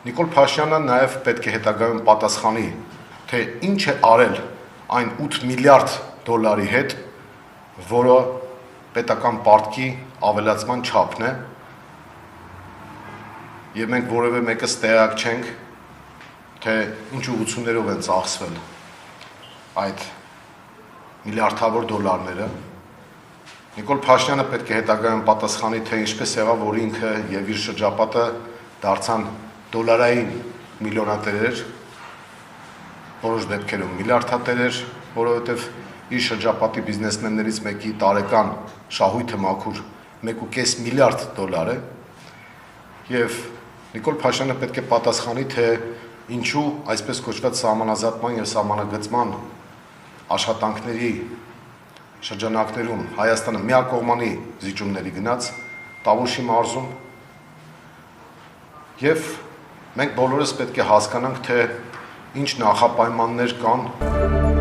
Նիկոլ Փաշինյանը նաև պետք է հետագայում պատասխանի, թե ինչ է արել այն 8 միլիարդ դոլարի հետ, որը պետական պարտքի ավելացման չափն է, եւ մենք որևէ մեկս տեղյակ չենք, թե ինչ ուղղություններով են ծախսվել այդ միլիարդավոր դոլարները։ Նիկոլ Փաշինյանը պետք է հետագայում պատասխանի, թե ինչպես եղավ, որ ինքը եւ իր շրջապատը դարձան դոլարային միլիոնատերեր, որոշ դեպքերում միլիարդատերեր, որովհետեւ իր շրջապատի բիզնեսմեններից մեկի տարեկան շահույթը մաքուր 1.5 միլիարդ դոլար է, եւ Նիկոլ Փաշինյանը պետք է պատասխանի, թե ինչու այսպես կոչված սահմանազատման եւ սահմանագծման աշխատանքների շրջանակներում Հայաստանը միակողմանի զիջումների գնաց Տավուշի մարզում, եւ մենք բոլորս պետք է հասկանանք, թե ինչ նախապայմաններ կան